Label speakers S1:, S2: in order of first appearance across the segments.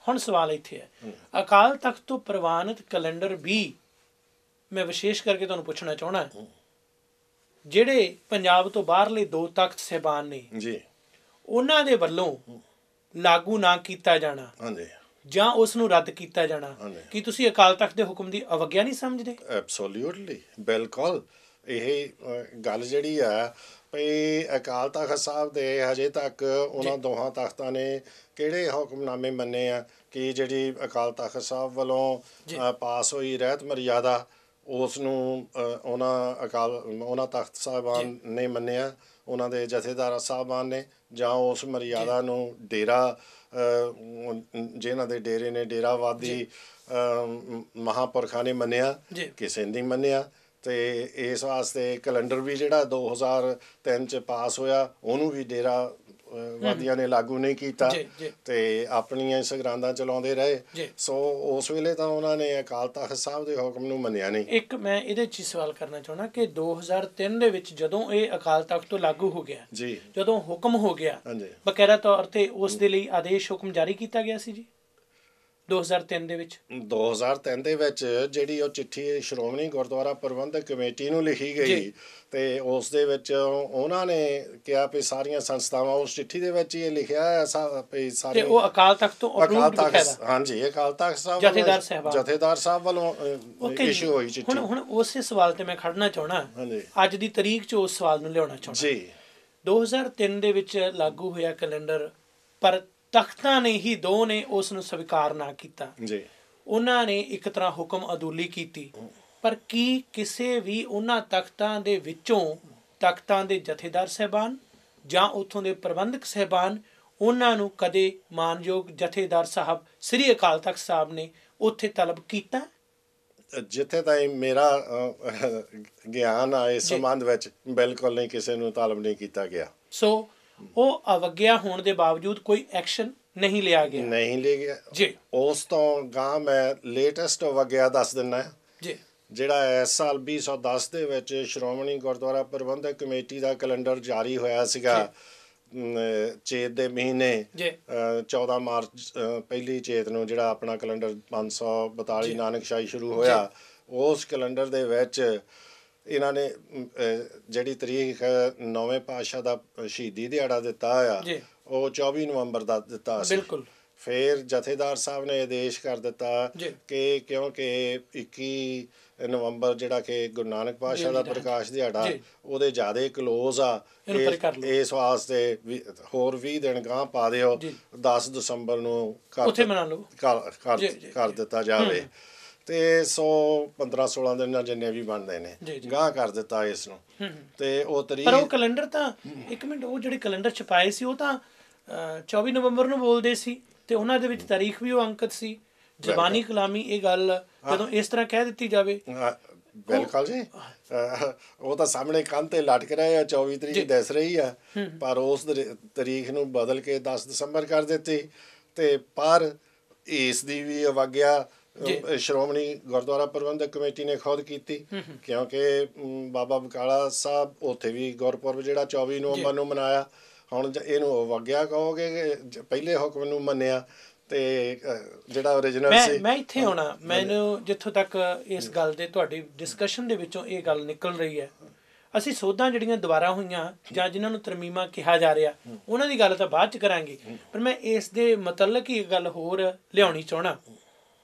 S1: ਹੁਣ ਸਵਾਲ ਇੱਥੇ ਹੈ, ਅਕਾਲ ਤਖਤ ਤੋਂ ਪ੍ਰਵਾਨਿਤ ਕੈਲੰਡਰ ਵੀ ਮੈਂ ਵਿਸ਼ੇਸ਼ ਕਰਕੇ ਤੁਹਾਨੂੰ ਪੁੱਛਣਾ ਚਾਹੁੰਦਾ, ਜਿਹੜੇ ਪੰਜਾਬ ਤੋਂ ਬਾਹਰਲੇ 2 ਤਖਤ ਸਾਹਿਬਾਨ ਨੇ
S2: ਜੀ,
S1: ਉਹਨਾਂ ਦੇ ਵੱਲੋਂ ਲਾਗੂ ਨਾ ਕੀਤਾ ਜਾਣਾ ਜਾਂ ਉਸ ਨੂੰ ਰੱਦ ਕੀਤਾ ਜਾਣਾ, ਕੀ ਤੁਸੀਂ ਅਕਾਲ ਤਖਤ ਦੇ ਹੁਕਮ ਦੀ ਅਵੱਗਿਆ ਨਹੀਂ ਸਮਝਦੇ?
S2: ਐਬਸੋਲਿਊਟਲੀ, ਬਿਲਕੁਲ। ਇਹ ਗੱਲ ਜਿਹੜੀ ਆ ਵੀ ਅਕਾਲ ਤਖਤ ਸਾਹਿਬ ਦੇ ਹਜੇ ਤੱਕ ਉਹਨਾਂ ਦੋਹਾਂ ਤਖਤਾਂ ਨੇ ਕਿਹੜੇ ਹੁਕਮਨਾਮੇ ਮੰਨੇ ਆ ਕਿ ਜਿਹੜੀ ਅਕਾਲ ਤਖਤ ਸਾਹਿਬ ਵੱਲੋਂ ਪਾਸ ਹੋਈ ਰਹਿਤ ਮਰਯਾਦਾ ਉਸ ਨੂੰ ਉਹਨਾਂ ਤਖਤ ਸਾਹਿਬਾਨ ਨੇ ਮੰਨਿਆ, ਉਹਨਾਂ ਦੇ ਜਥੇਦਾਰ ਸਾਹਿਬਾਨ ਨੇ, ਜਾਂ ਉਸ ਮਰਯਾਦਾ ਨੂੰ ਡੇਰਾ ਜਿਨ੍ਹਾਂ ਦੇ ਡੇਰੇ ਨੇ ਡੇਰਾਵਾਦੀ ਮਹਾਂਪੁਰਖਾਂ ਨੇ ਮੰਨਿਆ, ਕਿਸੇ ਨੇ ਨਹੀਂ ਮੰਨਿਆ। ਅਤੇ ਇਸ ਵਾਸਤੇ ਕੈਲੰਡਰ ਵੀ ਜਿਹੜਾ 2003 'ਚ ਪਾਸ ਹੋਇਆ ਉਹਨੂੰ ਵੀ ਡੇਰਾਵਾਦੀਆਂ ਨੇ ਲਾਗੂ ਨਹੀਂ ਕੀਤਾ ਅਤੇ ਆਪਣੀਆਂ ਸਗਰਾਂਦਾਂ ਚਲਾਉਂਦੇ ਰਹੇ। ਸੋ ਉਸ ਵੇਲੇ ਤਾਂ ਉਹਨਾਂ ਨੇ ਅਕਾਲ ਤਖਤ ਸਾਹਿਬ ਦੇ ਹੁਕਮ ਨੂੰ ਮੰਨਿਆ ਨਹੀਂ।
S1: ਇੱਕ ਮੈਂ ਇਹਦੇ 'ਚ ਸਵਾਲ ਕਰਨਾ ਚਾਹੁੰਦਾ ਕਿ 2003 ਦੇ ਵਿੱਚ ਜਦੋਂ ਇਹ ਅਕਾਲ ਤਖਤ ਤੋਂ ਲਾਗੂ ਹੋ ਗਿਆ
S2: ਜੀ,
S1: ਜਦੋਂ ਹੁਕਮ ਹੋ ਗਿਆ ਬਕਾਇਦਾ ਤੌਰ 'ਤੇ ਉਸ ਦੇ ਲਈ ਆਦੇਸ਼ ਹੁਕਮ ਜਾਰੀ ਕੀਤਾ ਗਿਆ ਸੀ ਜੀ 2003 ਦੇ ਵਿੱਚ?
S2: 2003 ਦੇ ਵਿੱਚ ਜਿਹੜੀ ਉਹ ਚਿੱਠੀ ਸ਼੍ਰੋਮਣੀ ਗੁਰਦੁਆਰਾ ਪ੍ਰਬੰਧਕ ਕਮੇਟੀ ਨੂੰ ਲਿਖੀ ਗਈ ਅਤੇ ਉਸ ਦੇ ਵਿੱਚ ਉਹਨਾਂ ਨੇ ਕਿਹਾ ਵੀ ਸਾਰੀਆਂ ਸੰਸਥਾਵਾਂ, ਉਸ ਚਿੱਠੀ ਦੇ ਵਿੱਚ ਇਹ ਲਿਖਿਆ ਵੀ ਸਾਰੇ
S1: ਉਹ ਅਕਾਲ ਤਖਤ ਤੋਂ
S2: ਹਾਂਜੀ ਅਕਾਲ ਤਖਤ ਸਾਹਿਬ ਜਥੇਦਾਰ ਸਾਹਿਬ ਵੱਲੋਂ ਇਸ਼ੂ ਹੋਈ ਚਿੱਠੀ।
S1: ਹੁਣ ਉਸੇ ਸਵਾਲ 'ਤੇ ਮੈਂ ਖੜਨਾ ਚਾਹੁੰਦਾ, ਅੱਜ ਦੀ ਤਰੀਕ 'ਚ ਉਸ ਸਵਾਲ ਨੂੰ ਲਿਆਉਣਾ ਚਾਹੁੰਦਾ ਜੀ। 2003 ਦੇ ਵਿੱਚ ਲਾਗੂ ਹੋਇਆ ਕੈਲੰਡਰ, ਪਰ ਤਖਤਾਂ ਨੇ ਹੀ 2 ਨੇ ਉਸ ਨੂੰ ਸਵੀਕਾਰ ਨਾ ਕੀਤਾ ਜੀ। ਉਹਨਾਂ ਨੇ ਇੱਕ ਤਰ੍ਹਾਂ ਹੁਕਮ ਅਦੂਲੀ ਕੀਤੀ, ਪਰ ਕੀ ਕਿਸੇ ਵੀ ਉਹਨਾਂ ਤਖਤਾਂ ਦੇ ਵਿੱਚੋਂ ਤਖਤਾਂ ਦੇ ਜਥੇਦਾਰ ਸਾਹਿਬਾਨ ਜਾਂ ਉੱਥੋਂ ਦੇ ਪ੍ਰਬੰਧਕ ਸਾਹਿਬਾਨ ਉਹਨਾਂ ਨੂੰ ਕਦੇ ਮਾਨਯੋਗ ਜਥੇਦਾਰ ਸਾਹਿਬ ਸ੍ਰੀ ਅਕਾਲ ਤਖਤ ਸਾਹਿਬ ਨੇ ਉੱਥੇ ਤਲਬ ਕੀਤਾ?
S2: ਜਿੱਥੇ ਤਾਈਂ ਮੇਰਾ ਗਿਆਨ ਆ ਇਸ ਸੰਬੰਧ ਵਿੱਚ ਬਿਲਕੁਲ ਨਹੀਂ, ਕਿਸੇ ਨੂੰ ਤਲਬ ਨਹੀਂ ਕੀਤਾ ਗਿਆ।
S1: ਸੋ ਉਹ ਅਵੱਗਿਆ ਹੋਣ ਦੇ ਬਾਵਜੂਦ ਕੋਈ ਐਕਸ਼ਨ ਨਹੀਂ ਲਿਆ ਗਿਆ
S2: ਜੀ। ਉਸ ਤੋਂ ਗਾਂ ਮੈਂ ਲੇਟੈਸਟ ਅਵੱਗਿਆ ਦੱਸ ਦਿੰਦਾ ਜੀ, ਜਿਹੜਾ ਇਸ ਸਾਲ 2010 ਦੇ ਵਿੱਚ ਸ਼੍ਰੋਮਣੀ ਗੁਰਦੁਆਰਾ ਪ੍ਰਬੰਧਕ ਕਮੇਟੀ ਦਾ ਕੈਲੰਡਰ ਜਾਰੀ ਹੋਇਆ ਸੀਗਾ ਚੇਤ ਦੇ ਮਹੀਨੇ 14 ਮਾਰਚ ਪਹਿਲੀ ਚੇਤ ਨੂੰ ਜਿਹੜਾ ਆਪਣਾ ਕੈਲੰਡਰ 542 ਨਾਨਕਸ਼ਾਹੀ ਸ਼ੁਰੂ ਹੋਇਆ। ਉਸ ਕੈਲੰਡਰ ਦੇ ਵਿੱਚ ਇਹਨਾਂ ਨੇ ਜਿਹੜੀ ਤਰੀਕ 9ਵੇਂ ਪਾਤਸ਼ਾਹ ਦਾ ਸ਼ਹੀਦੀ ਦਿਹਾੜਾ ਦਿੱਤਾ ਆ ਉਹ 24 ਨਵੰਬਰ ਦਾ ਦਿੱਤਾ ਸੀ। ਫਿਰ ਜਥੇਦਾਰ ਸਾਹਿਬ ਨੇ ਆਦੇਸ਼ ਕਰ ਦਿੱਤਾ ਕਿ ਕਿਉਂਕਿ 21 ਨਵੰਬਰ ਜਿਹੜਾ ਕਿ ਗੁਰੂ ਨਾਨਕ ਪਾਤਸ਼ਾਹ ਦਾ ਪ੍ਰਕਾਸ਼ ਦਿਹਾੜਾ ਉਹਦੇ ਜ਼ਿਆਦਾ ਕਲੋਜ਼ ਆ, ਇਸ ਵਾਸਤੇ ਹੋਰ 20 ਦਿਨ ਗਾਂਹ ਪਾ ਦਿਓ, 10 ਦਸੰਬਰ ਨੂੰ ਕਰ ਦਿੱਤਾ ਜਾਵੇ। ਅਤੇ 15-16 ਦਿਨ ਜਿੰਨੇ ਵੀ ਬਣਦੇ ਨੇ ਗਾਂਹ ਕਰ ਦਿੱਤਾ ਇਸ ਨੂੰ। ਅਤੇ ਉਹ ਤਰੀਕ
S1: ਪਰ ਉਹ ਕੈਲੰਡਰ ਤਾਂ ਇੱਕ ਮਿੰਟ, ਉਹ ਜਿਹੜੇ ਕੈਲੰਡਰ ਛਪਾਏ ਸੀ ਉਹ ਤਾਂ 24 ਨਵੰਬਰ ਨੂੰ ਬੋਲਦੇ ਸੀ ਅਤੇ ਉਹਨਾਂ ਦੇ ਵਿੱਚ ਤਾਰੀਖ ਵੀ ਉਹ ਅੰਕਿਤ ਸੀ। ਜ਼ਬਾਨੀ ਕਲਾਮੀ ਇਹ ਗੱਲ ਜਦੋਂ ਇਸ ਤਰ੍ਹਾਂ ਕਹਿ ਦਿੱਤੀ ਜਾਵੇ,
S2: ਬਿਲਕੁਲ ਜੀ, ਉਹ ਤਾਂ ਸਾਹਮਣੇ ਕੰਧ 'ਤੇ ਲਟਕ ਰਹੇ ਆ, 24 ਤਰੀਕ ਦਿਸ ਰਹੀ ਆ, ਪਰ ਉਸ ਤਰੀਕ ਨੂੰ ਬਦਲ ਕੇ 10 ਦਸੰਬਰ ਕਰ ਦਿੱਤੀ। ਅਤੇ ਪਰ ਇਸ ਦੀ ਵੀ ਅਵੱਗਿਆ ਸ਼੍ਰੋਮਣੀ ਗੁਰਦੁਆਰਾ ਪ੍ਰਬੰਧਕ ਕਮੇਟੀ ਨੇ ਖੁਦ ਕੀਤੀ, ਕਿਉਂਕਿ ਬਾਬਾ ਬਕਾਲਾ ਸਾਹਿਬ ਉੱਥੇ ਵੀ ਗੁਰਪੁਰਬ ਜਿਹੜਾ 24 ਨਵੰਬਰ ਨੂੰ ਮਨਾਇਆ। ਹੁਣ ਇਹਨੂੰ ਅਵੱਗਿਆ ਕਹੋਗੇ ਕਿ ਪਹਿਲੇ ਹੁਕਮ ਨੂੰ ਮੰਨਿਆ ਅਤੇ ਜਿਹੜਾ ਓਰੀਜਨਲ ਸੀ।
S1: ਮੈਂ ਇੱਥੇ ਆਉਣਾ, ਮੈਨੂੰ ਜਿੱਥੋਂ ਤੱਕ ਇਸ ਗੱਲ ਦੇ ਤੁਹਾਡੀ ਡਿਸਕਸ਼ਨ ਦੇ ਵਿੱਚੋਂ ਇਹ ਗੱਲ ਨਿਕਲ ਰਹੀ ਹੈ, ਅਸੀਂ ਸੋਧਾਂ ਜਿਹੜੀਆਂ ਦੁਬਾਰਾ ਹੋਈਆਂ ਜਾਂ ਜਿਨ੍ਹਾਂ ਨੂੰ ਤਰਮੀਮਾਂ ਕਿਹਾ ਜਾ ਰਿਹਾ ਉਹਨਾਂ ਦੀ ਗੱਲ ਤਾਂ ਬਾਅਦ 'ਚ ਕਰਾਂਗੇ, ਪਰ ਮੈਂ ਇਸ ਦੇ ਮਤਲਬ ਹੀ ਇੱਕ ਗੱਲ ਹੋਰ ਲਿਆਉਣੀ ਚਾਹੁੰਦਾ।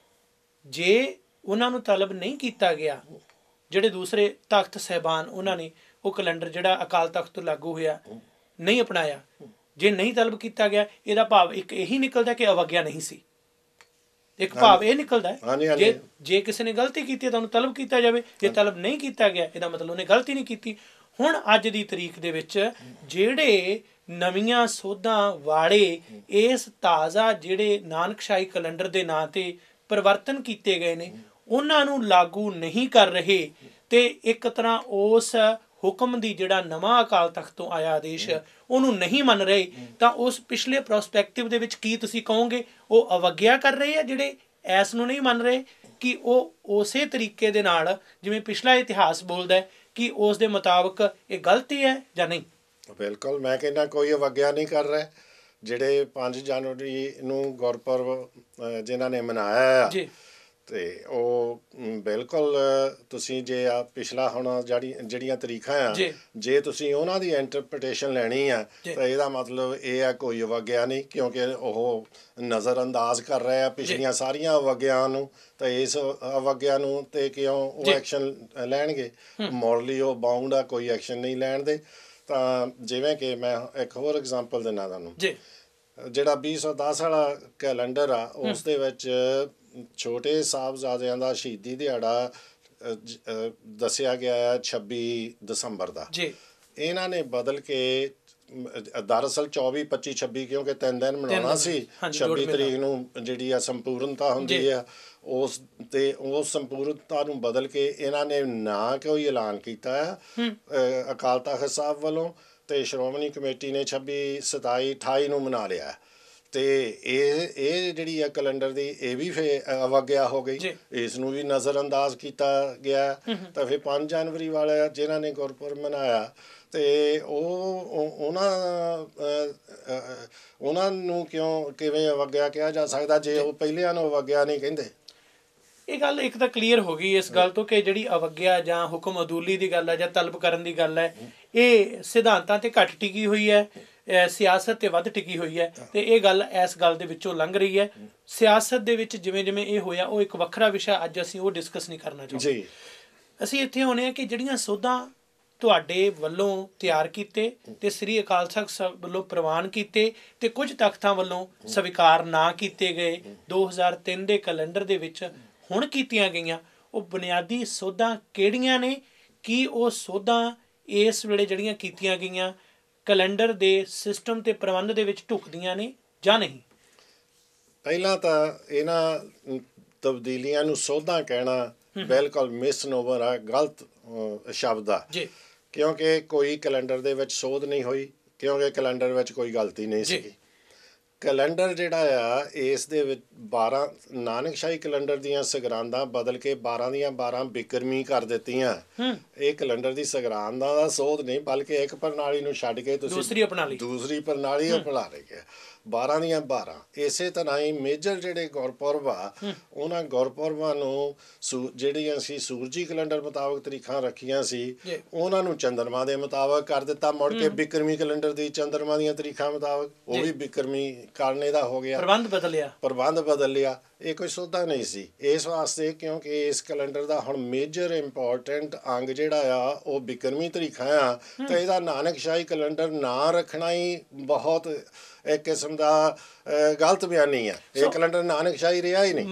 S1: ਜੇ ਉਹਨਾਂ ਨੂੰ ਤਲਬ ਨਹੀਂ ਕੀਤਾ ਗਿਆ, ਜਿਹੜੇ ਦੂਸਰੇ ਤਖਤ ਸਾਹਿਬਾਨ ਉਹਨਾਂ ਨੇ ਉਹ ਕੈਲੰਡਰ ਜਿਹੜਾ ਅਕਾਲ ਤਖਤ ਤੋਂ ਲਾਗੂ ਹੋਇਆ ਨਹੀਂ ਅਪਣਾਇਆ, ਜੇ ਨਹੀਂ ਤਲਬ ਕੀਤਾ ਗਿਆ, ਇਹਦਾ ਭਾਵ ਇੱਕ ਇਹੀ ਨਿਕਲਦਾ ਕਿ ਅਵੱਗਿਆ ਨਹੀਂ ਸੀ। ਇੱਕ ਭਾਵ ਇਹ ਨਿਕਲਦਾ ਜੇ ਕਿਸੇ ਨੇ ਗਲਤੀ ਕੀਤੀ ਤਾਂ ਉਹਨੂੰ ਤਲਬ ਕੀਤਾ ਜਾਵੇ, ਜੇ ਤਲਬ ਨਹੀਂ ਕੀਤਾ ਗਿਆ ਇਹਦਾ ਮਤਲਬ ਉਹਨੇ ਗਲਤੀ ਨਹੀਂ ਕੀਤੀ। ਹੁਣ ਅੱਜ ਦੀ ਤਰੀਕ ਦੇ ਵਿੱਚ ਜਿਹੜੇ ਨਵੀਆਂ ਸੋਧਾਂ ਵਾਲੇ ਇਸ ਤਾਜ਼ਾ ਜਿਹੜੇ ਨਾਨਕਸ਼ਾਹੀ ਕੈਲੰਡਰ ਦੇ ਨਾਂ 'ਤੇ ਪਰਿਵਰਤਨ ਕੀਤੇ ਗਏ ਨੇ ਉਹਨਾਂ ਨੂੰ ਲਾਗੂ ਨਹੀਂ ਕਰ ਰਹੇ ਅਤੇ ਇੱਕ ਤਰ੍ਹਾਂ ਉਸ ਹੁਕਮ ਦੀ ਜਿਹੜਾ ਨਵਾਂ ਅਕਾਲ ਤਖਤ ਤੋਂ ਆਇਆ ਆਦੇਸ਼ ਉਹਨੂੰ ਨਹੀਂ ਮੰਨ ਰਹੇ, ਤਾਂ ਉਸ ਪਿਛਲੇ ਪ੍ਰੋਸਪੈਕਟਿਵ ਦੇ ਵਿੱਚ ਕੀ ਤੁਸੀਂ ਕਹੋਗੇ ਉਹ ਅਵੱਗਿਆ ਕਰ ਰਹੇ ਆ ਜਿਹੜੇ ਇਸ ਨੂੰ ਨਹੀਂ ਮੰਨ ਰਹੇ, ਕਿ ਉਹ ਉਸੇ ਤਰੀਕੇ ਦੇ ਨਾਲ ਜਿਵੇਂ ਪਿਛਲਾ ਇਤਿਹਾਸ ਬੋਲਦਾ ਹੈ ਕਿ ਉਸ ਦੇ ਮੁਤਾਬਕ ਇਹ ਗਲਤੀ ਹੈ ਜਾਂ ਨਹੀਂ?
S2: ਬਿਲਕੁਲ, ਮੈਂ ਕਹਿੰਦਾ ਕੋਈ ਅਵੱਗਿਆ ਨਹੀਂ ਕਰ ਰਿਹਾ। ਜਿਹੜੇ 5 ਜਨਵਰੀ ਨੂੰ ਗੁਰਪੁਰਬ ਜਿਨ੍ਹਾਂ ਨੇ ਮਨਾਇਆ ਆ
S1: ਜੀ
S2: ਤੇ ਉਹ ਬਿਲਕੁਲ ਤੁਸੀਂ ਜੇ ਆ ਪਿਛਲਾ ਹੁਣ ਜਿਹੜੀਆਂ ਤਰੀਕਾਂ ਆ
S1: ਜੀ।
S2: ਜੇ ਤੁਸੀਂ ਉਹਨਾਂ ਦੀ ਇੰਟਰਪ੍ਰੀਟੇਸ਼ਨ ਲੈਣੀ ਆ
S1: ਜੀ।
S2: ਤਾਂ ਇਹਦਾ ਮਤਲਬ ਇਹ ਆ ਕੋਈ ਅਵਗਿਆ ਨਹੀਂ, ਕਿਉਂਕਿ ਉਹ ਨਜ਼ਰਅੰਦਾਜ਼ ਕਰ ਰਹੇ ਆ ਪਿਛਲੀਆਂ ਸਾਰੀਆਂ ਅਵਗਿਆਵਾਂ ਨੂੰ। ਤਾਂ ਇਸ ਅਵਗਿਆ ਨੂੰ ਤੇ ਕਿਉਂ ਉਹ ਐਕਸ਼ਨ ਲੈਣਗੇ? ਮੋਰਲੀ ਉਹ ਬਾਉਂਡ ਆ, ਕੋਈ ਐਕਸ਼ਨ ਨਹੀਂ ਲੈਣ ਦੇ। ਤਾਂ ਜਿਵੇਂ ਕਿ ਮੈਂ ਇੱਕ ਹੋਰ ਐਗਜ਼ਾਮਪਲ ਦਿੰਦਾ ਤੁਹਾਨੂੰ,
S1: ਜੀ
S2: ਜਿਹੜਾ 2010 ਵਾਲਾ ਕੈਲੰਡਰ ਆ ਉਸ ਦੇ ਵਿੱਚ ਛੋਟੇ ਸਾਹਿਬਜ਼ਾਦਿਆਂ ਦਾ ਸ਼ਹੀਦੀ ਦਿਹਾੜਾ ਦੱਸਿਆ ਗਿਆ ਹੈ 26 ਦਸੰਬਰ ਦਾ।
S1: ਜੀ
S2: ਇਹਨਾਂ ਨੇ ਬਦਲ ਕੇ ਦਰਅਸਲ 24 25 26 ਕਿਉਂਕਿ 3 ਦਿਨ ਮਨਾਉਣਾ ਸੀ। 26 ਤਰੀਕ ਨੂੰ ਜਿਹੜੀ ਆ ਸੰਪੂਰਨਤਾ ਹੁੰਦੀ ਆ ਉਸ ਤੇ ਉਸ ਸੰਪੂਰਨਤਾ ਨੂੰ ਬਦਲ ਕੇ ਇਹਨਾਂ ਨੇ ਨਾ ਕੋਈ ਐਲਾਨ ਕੀਤਾ ਹੈ ਅਕਾਲ ਤਖ਼ਤ ਸਾਹਿਬ ਵੱਲੋਂ, ਤੇ ਸ਼੍ਰੋਮਣੀ ਕਮੇਟੀ ਨੇ 26 27 28 ਨੂੰ ਮਨਾ ਲਿਆ। ਤੇ ਇਹ ਜਿਹੜੀ ਆ ਕੈਲੰਡਰ ਦੀ ਇਹ ਵੀ ਫਿਰ ਅਵਗਿਆ ਹੋ ਗਈ, ਇਸ ਨੂੰ ਵੀ ਨਜ਼ਰਅੰਦਾਜ਼ ਕੀਤਾ ਗਿਆ। ਤਾਂ ਫਿਰ 5 ਜਨਵਰੀ ਵਾਲੇ ਜਿਨ੍ਹਾਂ ਨੇ ਗੁਰਪੁਰਬ ਮਨਾਇਆ ਤੇ ਉਹਨਾਂ ਨੂੰ ਕਿਵੇਂ ਅਵਗਿਆ ਕਿਹਾ ਜਾ ਸਕਦਾ ਜੇ ਉਹ ਪਹਿਲਿਆਂ ਨੂੰ ਅਵਗਿਆ ਨਹੀਂ ਕਹਿੰਦੇ?
S1: ਇਹ ਗੱਲ ਇੱਕ ਤਾਂ ਕਲੀਅਰ ਹੋ ਗਈ ਇਸ ਗੱਲ ਤੋਂ ਕਿ ਜਿਹੜੀ ਅਵਗਿਆ ਜਾਂ ਹੁਕਮ ਅਦੂਲੀ ਦੀ ਗੱਲ ਹੈ ਜਾਂ ਤਲਬ ਕਰਨ ਦੀ ਗੱਲ ਹੈ, ਇਹ ਸਿਧਾਂਤਾਂ ਤੇ ਘੱਟ ਟਿਕੀ ਹੋਈ ਹੈ, ਸਿਆਸਤ ਤੇ ਵੱਧ ਟਿਕੀ ਹੋਈ ਹੈ। ਤੇ ਇਹ ਗੱਲ ਇਸ ਗੱਲ ਦੇ ਵਿੱਚੋਂ ਲੰਘ ਰਹੀ ਹੈ। ਸਿਆਸਤ ਦੇ ਵਿੱਚ ਜਿਵੇਂ ਜਿਵੇਂ ਇਹ ਹੋਇਆ ਉਹ ਇੱਕ ਵੱਖਰਾ ਵਿਸ਼ਾ, ਅੱਜ ਅਸੀਂ ਉਹ ਡਿਸਕਸ ਨਹੀਂ ਕਰਨਾ ਚਾਹੁੰਦੇ। ਅਸੀਂ ਇੱਥੇ ਆਉਂਦੇ ਹਾਂ ਕਿ ਜਿਹੜੀਆਂ ਸੋਧਾਂ ਤੁਹਾਡੇ ਵੱਲੋਂ ਤਿਆਰ ਕੀਤੇ ਤੇ ਸ੍ਰੀ ਅਕਾਲ ਤਖ਼ਤ ਸਾਹਿਬ ਵੱਲੋਂ ਪ੍ਰਵਾਨ ਕੀਤੇ ਤੇ ਕੁਝ ਤਖ਼ਤਾਂ ਵੱਲੋਂ ਸਵੀਕਾਰ ਨਾ ਕੀਤੇ ਗਏ 2003 ਦੇ ਕੈਲੰਡਰ ਦੇ ਵਿੱਚ ਹੁਣ ਕੀਤੀਆਂ ਗਈਆਂ, ਉਹ ਬੁਨਿਆਦੀ ਸੋਧਾਂ ਕਿਹੜੀਆਂ ਨੇ? ਕੀ ਉਹ ਸੋਧਾਂ ਇਸ ਵੇਲੇ ਜਿਹੜੀਆਂ ਕੀਤੀਆਂ ਗਈਆਂ ਕੈਲੰਡਰ ਦੇ ਸਿਸਟਮ ਤੇ ਪ੍ਰਬੰਧ ਦੇ ਵਿੱਚ ਢੁਕਦੀਆਂ ਨੇ ਜਾਂ ਨਹੀਂ?
S2: ਪਹਿਲਾਂ ਤਾਂ ਇਹਨਾਂ ਤਬਦੀਲੀਆਂ ਨੂੰ ਸੋਧਾਂ ਕਹਿਣਾ ਬਿਲਕੁਲ ਮਿਸਨੋਵਰ ਆ, ਗਲਤ ਸ਼ਬਦ ਆ। ਕਿਉਂਕਿ ਕੋਈ ਕੈਲੰਡਰ ਦੇ ਵਿੱਚ ਸੋਧ ਨਹੀਂ ਹੋਈ, ਕਿਉਂਕਿ ਕੈਲੰਡਰ ਵਿੱਚ ਕੋਈ ਗਲਤੀ ਨਹੀਂ ਸੀਗੀ। ਕੈਲੰਡਰ ਜਿਹੜਾ ਆ ਇਸ ਦੇ ਵਿੱਚ 12 ਨਾਨਕਸ਼ਾਹੀ ਕੈਲੰਡਰ ਦੀਆਂ ਸਗਰਾਂਦਾਂ ਬਦਲ ਕੇ 12 ਦੀਆਂ 12 ਬਿਕਰਮੀ ਕਰ ਦਿੱਤੀਆਂ। ਇਹ ਕੈਲੰਡਰ ਦੀ ਸਗਰਾਂਦਾਂ ਦਾ ਸੋਧ ਨਹੀਂ, ਬਲਕਿ ਇੱਕ ਪ੍ਰਣਾਲੀ ਨੂੰ ਛੱਡ ਕੇ ਤੁਸੀਂ ਦੂਸਰੀ ਪ੍ਰਣਾਲੀ ਅਪਣਾ ਰਹੇ ਆ। 12 ਦੀਆਂ 12 ਇਸੇ ਤਰ੍ਹਾਂ ਹੀ ਮੇਜਰ ਜਿਹੜੇ ਗੁਰਪੁਰਬ ਆ ਉਹਨਾਂ ਗੁਰਪੁਰਬਾਂ ਨੂੰ ਜਿਹੜੀਆਂ ਅਸੀਂ ਸੂਰਜੀ ਕੈਲੰਡਰ ਮੁਤਾਬਕ ਤਰੀਕਾਂ ਰੱਖੀਆਂ ਸੀ ਉਹਨਾਂ ਨੂੰ ਚੰਦਰਮਾ ਦੇ ਮੁਤਾਬਕ ਕਰ ਦਿੱਤਾ। ਮੁੜ ਕੇ ਬਿਕਰਮੀ ਕੈਲੰਡਰ ਦੀ ਚੰਦਰਮਾ ਦੀਆਂ ਤਰੀਕਾਂ ਮੁਤਾਬਕ ਉਹ ਵੀ ਬਿਕਰਮੀ ਕਰਨੇ ਦਾ ਹੋ ਗਿਆ, ਪ੍ਰਬੰਧ ਬਦਲ ਲਿਆ। ਇਹ ਕੋਈ ਸੋਧਾ ਨਹੀਂ ਸੀ ਇਸ ਵਾਸਤੇ, ਕਿਉਂਕਿ ਇਸ ਕੈਲੰਡਰ ਦਾ ਹੁਣ ਮੇਜਰ ਇੰਪੋਰਟੈਂਟ ਅੰਗ ਜਿਹੜਾ ਆ ਉਹ ਬਿਕਰਮੀ ਤਰੀਕਾਂ ਆ। ਤਾਂ ਇਹਦਾ ਨਾਨਕਸ਼ਾਹੀ ਕੈਲੰਡਰ ਨਾ ਰੱਖਣਾ ਹੀ ਬਹੁਤ ਇੱਕ ਕਿਸਮ ਦਾ ਗਲਤ ਬਿਆਨੀ ਆ। ਇਹ ਕੈਲੰਡਰ ਨਾਨਕਸ਼ਾਹੀ ਰਿਹਾ ਹੀ ਨਹੀਂ।